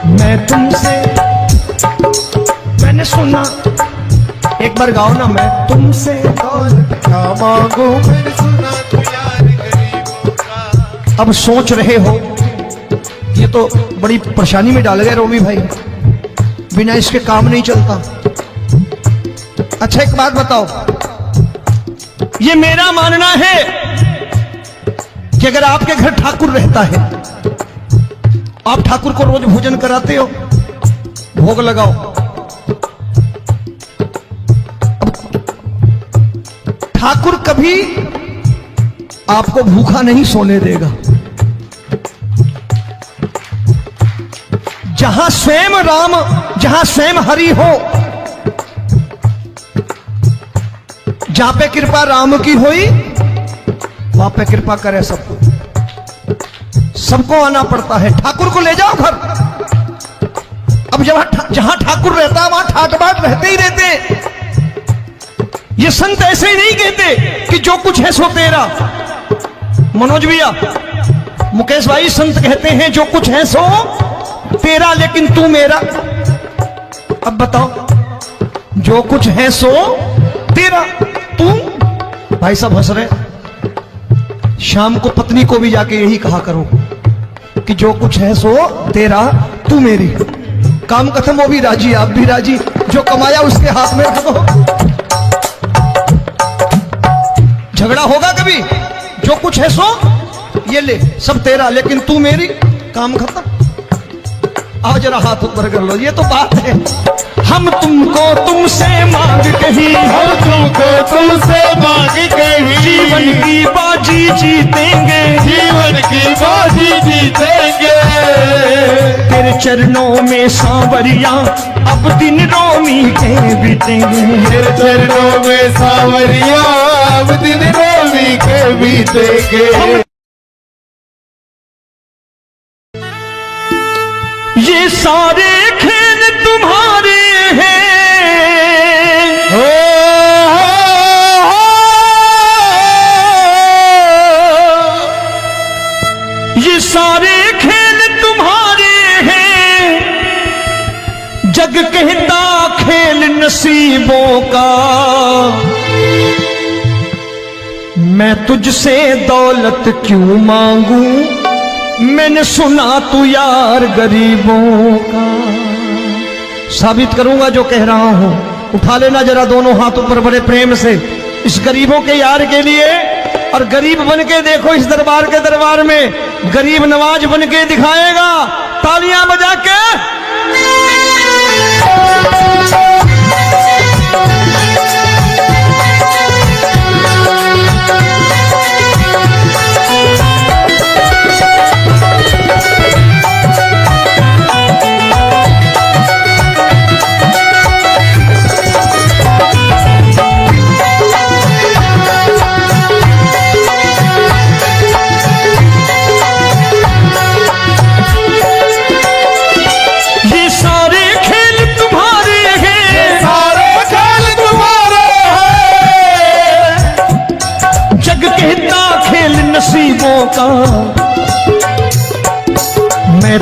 मैं तुमसे, मैंने सुना, एक बार गाओ ना, मैं तुमसे क्या मांगू मैंने सुना तू यार गरीबों का। अब सोच रहे हो ये तो बड़ी परेशानी में डाल गए रोमी भाई, बिना इसके काम नहीं चलता। अच्छा एक बात बताओ, ये मेरा मानना है कि अगर आपके घर ठाकुर रहता है, आप ठाकुर को रोज भोजन कराते हो, भोग लगाओ, ठाकुर कभी आपको भूखा नहीं सोने देगा। जहां स्वयं राम, जहां स्वयं हरि हो, जहां पे कृपा राम की हुई वहां पे कृपा करे सबको। सबको आना पड़ता है, ठाकुर को ले जाओ घर। अब जहां ठाकुर रहता है वहां ठाट बाट रहते ही रहते। ये संत ऐसे ही नहीं कहते कि जो कुछ है सो तेरा। मनोज भैया, मुकेश भाई, संत कहते हैं जो कुछ है सो तेरा लेकिन तू मेरा। अब बताओ, जो कुछ है सो तेरा, तू। भाई साहब हंस रहे। शाम को पत्नी को भी जाके यही कहा करो कि जो कुछ है सो तेरा, तू मेरी। काम खत्म, वो भी राजी, आप भी राजी, जो कमाया उसके हाथ में रखो। झगड़ा होगा कभी, जो कुछ है सो ये ले, सब तेरा लेकिन तू मेरी, काम खत्म। आओ जरा हाथ ऊपर कर लो, ये तो बात है। हम तुमको तुमसे मांग कही, हम तुमको तुमसे मांग कही। जीवन की बाजी जीतेंगे, जीवन की बाजी जीतेंगे। तेरे चरणों में सांवरिया अब दिन रोमी के बीतेंगे। तेरे चरणों में सांवरिया अब दिन रोमी के बीतेंगे। ये सारे खेल तुम्हारे हैं, ये सारे खेल तुम्हारे हैं। जग कहता खेल नसीबों का, मैं तुझसे दौलत क्यों मांगू, मैंने सुना तू यार गरीबों का। साबित करूंगा जो कह रहा हूं। उठा लेना जरा दोनों हाथों पर बड़े प्रेम से इस गरीबों के यार के लिए। और गरीब बन के देखो इस दरबार के दरबार में, गरीब नवाज बन के दिखाएगा, तालियां बजा के।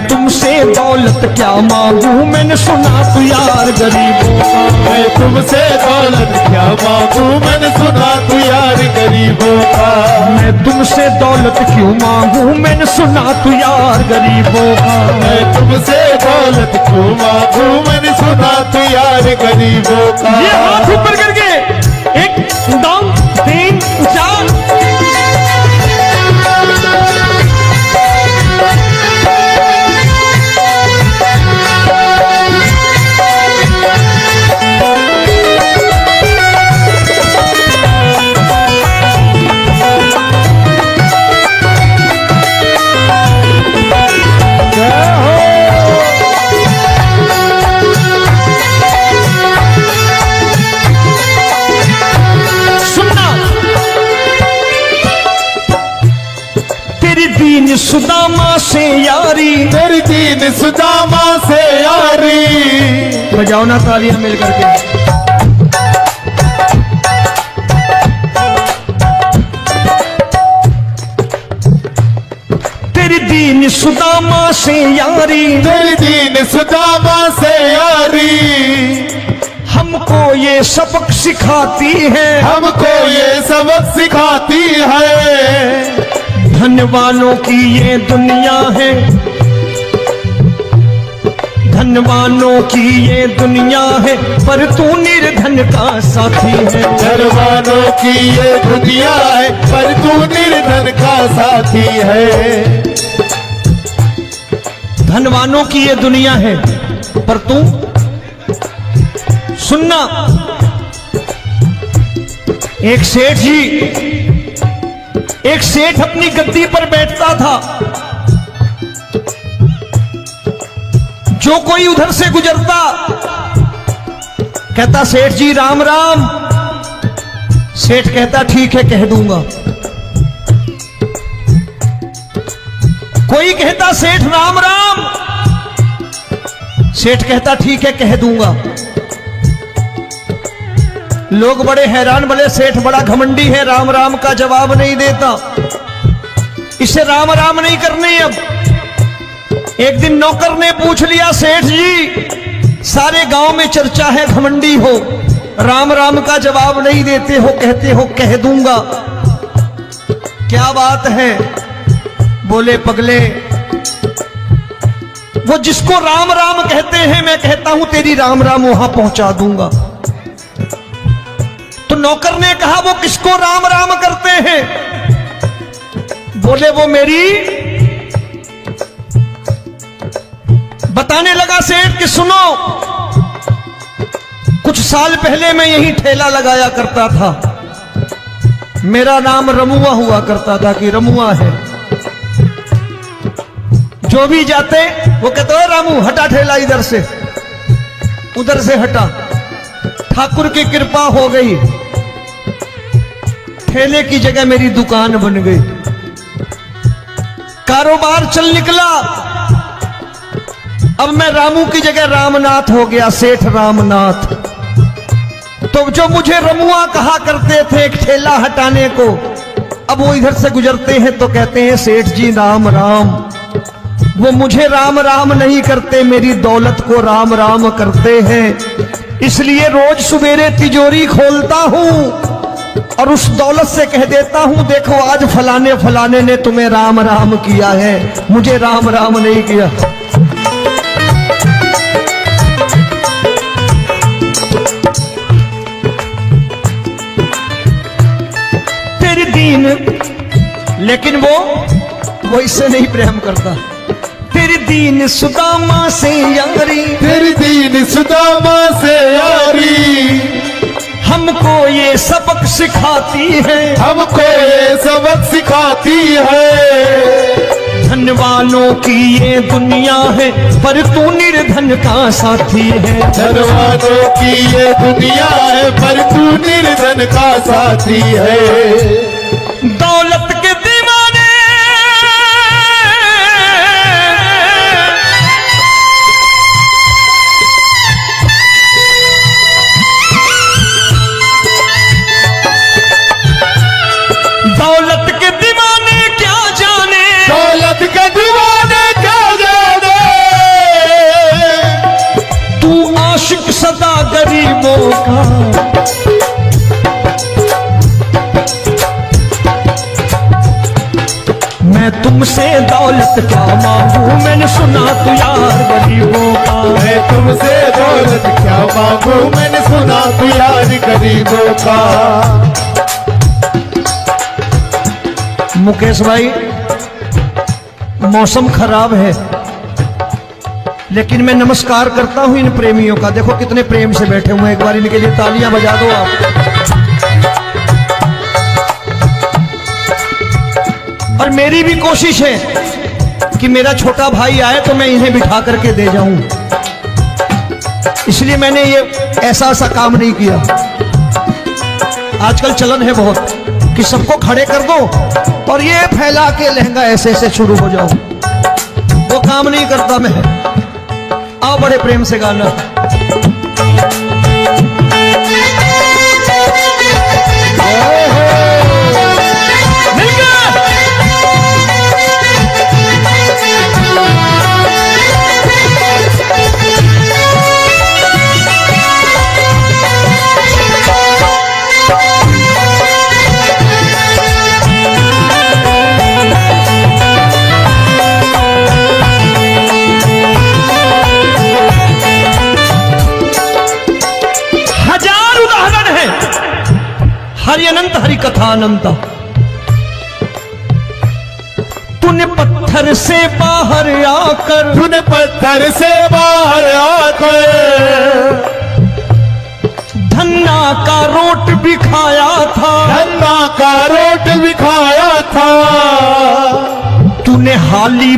तुमसे दौलत क्या मांगू, मैंने सुना तू यार गरीबों का। मैं तुमसे दौलत क्या मांगू, मैंने सुना तू यार गरीबों का। मैं तुमसे दौलत क्यों मांगू, मैंने सुना तू यार गरीबों का। मैं तुमसे दौलत क्यों मांगू, मैंने सुना तू यार गरीबों का। ये हाथ ऊपर करके 1 2 3 4। दीन सुदामा से यारी, तेरी दीन सुदामा से यारी। बजाओ ना तालियां मिल करके। तेरी दीन सुदामा से यारी, तेरी दीन सुदामा से यारी। हमको ये सबक सिखाती है, हमको ये सबक सिखाती है। धनवानों की ये दुनिया है, धनवानों की ये दुनिया है, पर तू निर्धन का साथी है। धनवानों की ये दुनिया है, पर तू निर्धन का साथी है। धनवानों की ये दुनिया है, पर तू सुनना। एक सेठ जी, एक सेठ अपनी गद्दी पर बैठता था। जो कोई उधर से गुजरता कहता सेठ जी राम राम। सेठ कहता ठीक है कह दूंगा। कोई कहता सेठ राम राम। सेठ कहता ठीक है कह दूंगा। लोग बड़े हैरान, बोले सेठ बड़ा घमंडी है, राम राम का जवाब नहीं देता, इसे राम राम नहीं करने। अब एक दिन नौकर ने पूछ लिया सेठ जी सारे गांव में चर्चा है घमंडी हो, राम राम का जवाब नहीं देते हो, कहते हो कह दूंगा, क्या बात है? बोले पगले वो जिसको राम राम कहते हैं मैं कहता हूं तेरी राम राम वहां पहुंचा दूंगा। तो नौकर ने कहा वो किसको राम राम करते हैं? बोले वो मेरी। बताने लगा सेठ कि सुनो, कुछ साल पहले मैं यही ठेला लगाया करता था, मेरा नाम रमुआ हुआ करता था कि रमुआ है। जो भी जाते वो कहते हो रामू हटा ठेला इधर से, उधर से हटा। ठाकुर की कृपा हो गई, ठेले की जगह मेरी दुकान बन गई, कारोबार चल निकला। अब मैं रामू की जगह रामनाथ हो गया, सेठ रामनाथ। तो जो मुझे रमुआ कहा करते थे एक ठेला हटाने को, अब वो इधर से गुजरते हैं तो कहते हैं सेठ जी राम राम। वो मुझे राम राम नहीं करते, मेरी दौलत को राम राम करते हैं। इसलिए रोज सवेरे तिजोरी खोलता हूं और उस दौलत से कह देता हूं देखो आज फलाने फलाने ने तुम्हें राम राम किया है, मुझे राम राम नहीं किया। तेरी दीन, लेकिन वो इससे नहीं प्रेम करता। तेरी दीन सुदामा से यारी, तेरी दीन सुदामा से यारी। हमको ये सबक सिखाती है, हमको ये सबक सिखाती है। धन वालों की ये दुनिया है, पर तू निर्धन का साथी है। धन वालों की ये दुनिया है, पर तू निर्धन का साथी है। दौलत के दीवाने दौलत के दीवाने क्या जाने, दौलत के दीवाने क्या जाने। का। मैं तुमसे दौलत क्या मांगू, मैंने सुना तू यार गरीबों का। मैं तुमसे दौलत क्या मांगू, मैंने सुना तू यार गरीबों का। मुकेश भाई, मौसम खराब है, लेकिन मैं नमस्कार करता हूं इन प्रेमियों का। देखो कितने प्रेम से बैठे हुए हैं, एक बार इनके लिए तालियां बजा दो आप। और मेरी भी कोशिश है कि मेरा छोटा भाई आए तो मैं इन्हें बिठा करके दे जाऊं, इसलिए मैंने ये ऐसा काम नहीं किया। आजकल चलन है बहुत कि सबको खड़े कर दो और ये फैला के लहंगा ऐसे ऐसे शुरू हो जाओ, वो काम नहीं करता मैं। आओ बड़े प्रेम से गाना। हरि अनंत हरि कथा अनंत। तूने पत्थर से बाहर आकर, तूने पत्थर से बाहर आकर धन्ना का रोट भी खाया था, धन्ना का रोट भी खाया था। तूने हाली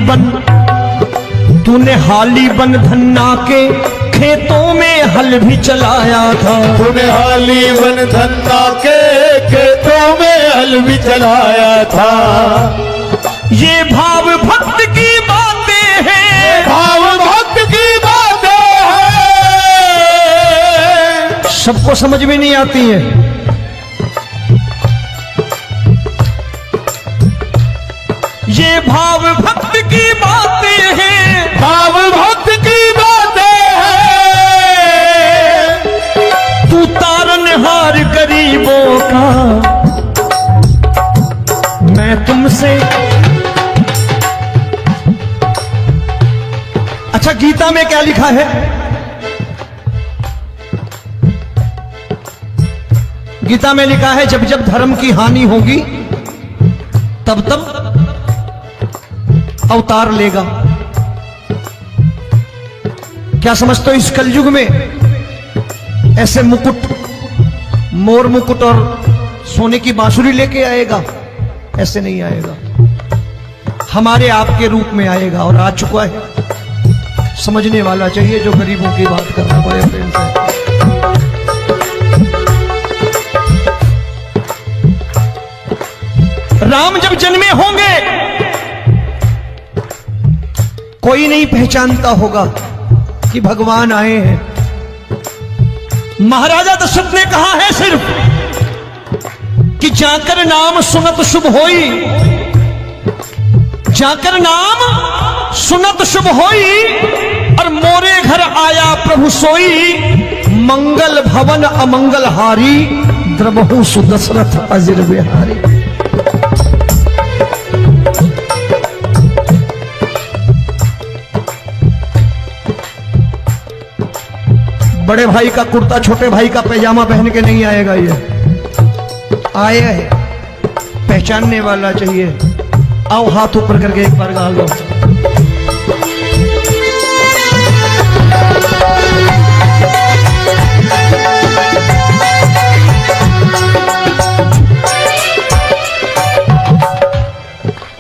बन धन्ना के खेतों में हल भी चलाया था। तूने हाली बन धन्ना के खेतों में हल भी चलाया था। ये भाव भक्त की बातें हैं, भाव भक्त की बातें हैं, सबको समझ में नहीं आती है। ये भाव भक्त की बातें हैं, भाव भक्त की बातें हैं। तू तारनहार गरीबों का। मैं तुमसे, अच्छा गीता में क्या लिखा है? गीता में लिखा है जब जब धर्म की हानि होगी तब तब अवतार लेगा। क्या समझते हो इस कलयुग में ऐसे मुकुट, मोर मुकुट और सोने की बांसुरी लेके आएगा? ऐसे नहीं आएगा, हमारे आपके रूप में आएगा और आ चुका है। समझने वाला चाहिए जो गरीबों की बात करना बड़े प्रेम से। राम जब जन्मे होंगे कोई नहीं पहचानता होगा कि भगवान आए हैं। महाराजा दशरथ ने कहा है सिर्फ कि जाकर नाम सुनत शुभ होई, जाकर नाम सुनत शुभ होई, और मोरे घर आया प्रभु सोई। मंगल भवन अमंगल हारी, द्रबहु सुदशरथ अजिर बिहारी। बड़े भाई का कुर्ता छोटे भाई का पैजामा पहन के नहीं आएगा, ये आया है पहचानने वाला चाहिए। आओ हाथ ऊपर करके एक बार गा लो।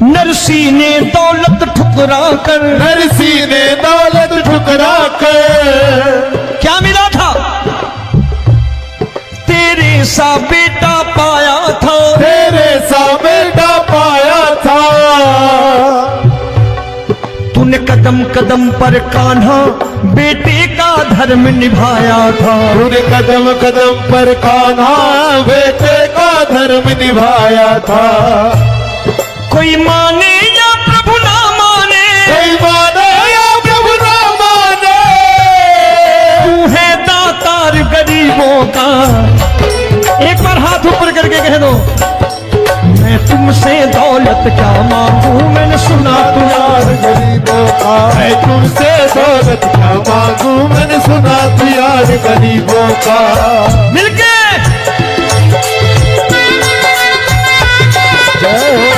नरसी ने दौलत ठुकरा कर, नरसी ने दौलत ठुकरा कर क्या मिला था? तेरे सा बेटा पाया था, तेरे सा बेटा पाया था। तूने कदम कदम पर कान्हा बेटे का धर्म निभाया था। तूने कदम कदम पर कान्हा बेटे का धर्म निभाया था। कोई माने या प्रभु ना माने, कोई माने या प्रभु ना माने, तू है दातार गरीबों का। क्या मांगू मैंने सुना तू यार गरीबों का है तुमसे दौलत क्या मांगू मैंने सुना तू यार गरीबों का। मिलके जय हो।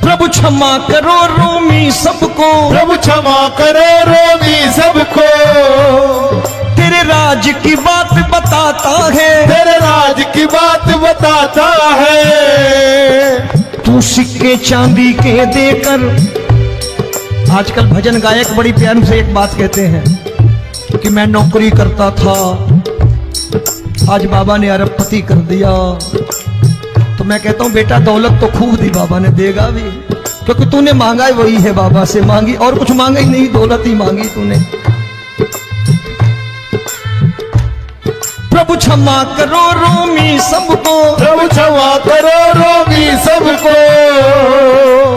प्रभु क्षमा करो रोमी सबको, प्रभु क्षमा करो रोमी सबको, तेरे राज की बात बताता है, तेरे राज की बात बताता है। तू सिक्के चांदी के देकर, आजकल भजन गायक बड़ी प्यार से एक बात कहते हैं कि मैं नौकरी करता था, आज बाबा ने अरबपति कर दिया। तो मैं कहता हूं बेटा दौलत तो खूब दी बाबा ने, देगा भी, क्योंकि तूने मांगा ही वही है, बाबा से मांगी और कुछ मांगा ही नहीं, दौलत ही मांगी तूने। प्रभु क्षमा करो रोमी सबको, प्रभु क्षमा करो रोमी सबको,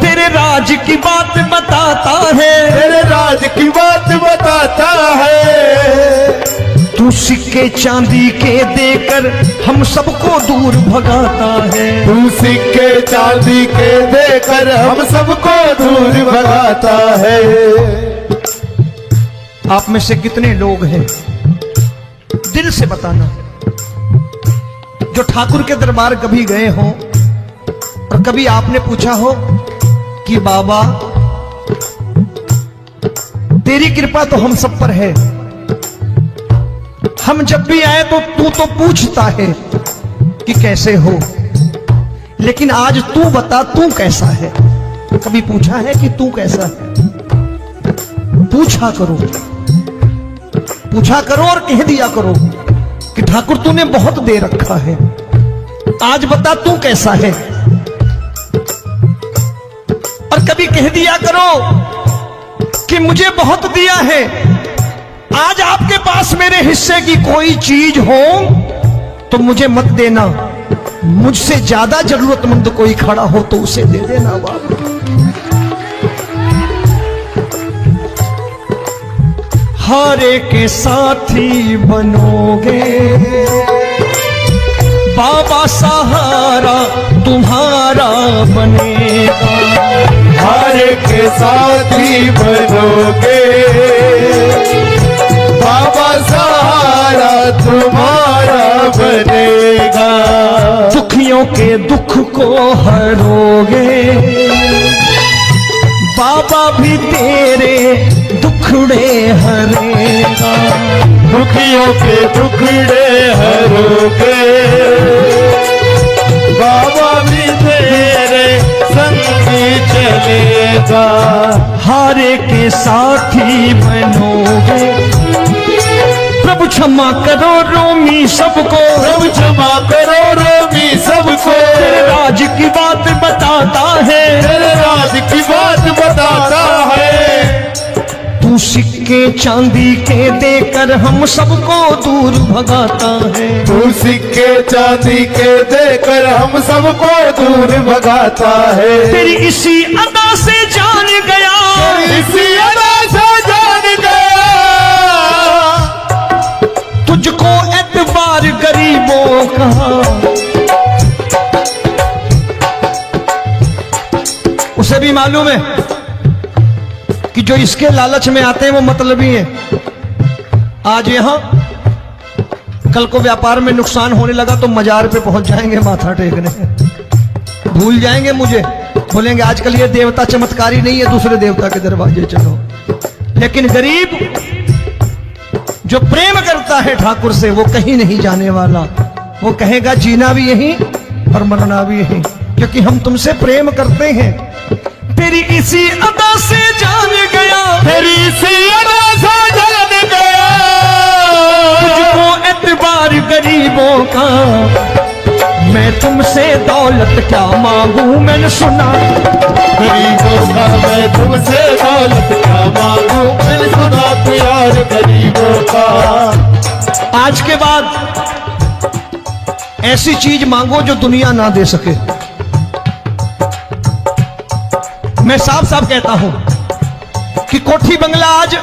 तेरे राज की बात बताता है, तेरे राज की बात बताता है। तू सिक्के चांदी के देकर हम सबको दूर भगाता है, तू सिक्के चांदी के देकर हम सबको दूर भगाता है। आप में से कितने लोग हैं, दिल से बताना, जो ठाकुर के दरबार कभी गए हो और कभी आपने पूछा हो कि बाबा तेरी कृपा तो हम सब पर है, हम जब भी आए तो तू तो पूछता है कि कैसे हो, लेकिन आज तू बता तू कैसा है। कभी पूछा है कि तू कैसा है? पूछा करो, पूछा करो और कह दिया करो कि ठाकुर तूने बहुत दे रखा है, आज बता तू कैसा है। और कभी कह दिया करो कि मुझे बहुत दिया है, आज आपके पास मेरे हिस्से की कोई चीज हो तो मुझे मत देना, मुझसे ज्यादा जरूरतमंद कोई खड़ा हो तो उसे दे देना बाबा। हारे के साथी बनोगे बाबा, सहारा तुम्हारा बनेगा, हारे के साथी बनोगे बाबा, सहारा तुम्हारा बनेगा। दुखियों के दुख को हरोगे बाबा, भी तेरे दुखड़े हरेगा, दुखियों के दुखड़े हरोगे बाबा, भी तेरे संगी चलेगा। हारे के साथी बनोगे, प्रभु क्षमा करो रोमी सबको, प्रभु क्षमा करो रोमी सबको, तेरे राज की बात बताता है, तेरे राज की बात बताता है। तू सिक्के चांदी के देकर हम सबको दूर भगाता है, तू सिक्के चांदी के देकर हम सबको दूर भगाता है। तेरी इसी अदा से जान गया, इसी अदा से जान गया, तुझको एतबार गरीबों का। उसे भी मालूम है कि जो इसके लालच में आते हैं वो मतलबी हैं। आज यहां कल को व्यापार में नुकसान होने लगा तो मजार पे पहुंच जाएंगे माथा टेकने, भूल जाएंगे मुझे, बोलेंगे आजकल ये देवता चमत्कारी नहीं है, दूसरे देवता के दरवाजे चलो। लेकिन गरीब जो प्रेम करता है ठाकुर से वो कहीं नहीं जाने वाला, वो कहेगा जीना भी यहीं और मरना भी यहीं, क्योंकि हम तुमसे प्रेम करते हैं। तेरी इसी अदा से जान गया, तेरी इसी अदा से जान गया, तुझको एतबार गरीबों का। मैं मैं तुमसे दौलत क्या मांगू, मैंने सुना गरीबों का मैं तुमसे दौलत क्या मांगू, मैंने सुना तू यार गरीबों का। आज के बाद ऐसी चीज मांगो जो दुनिया ना दे सके। मैं साफ साफ कहता हूं कि कोठी बंगला आज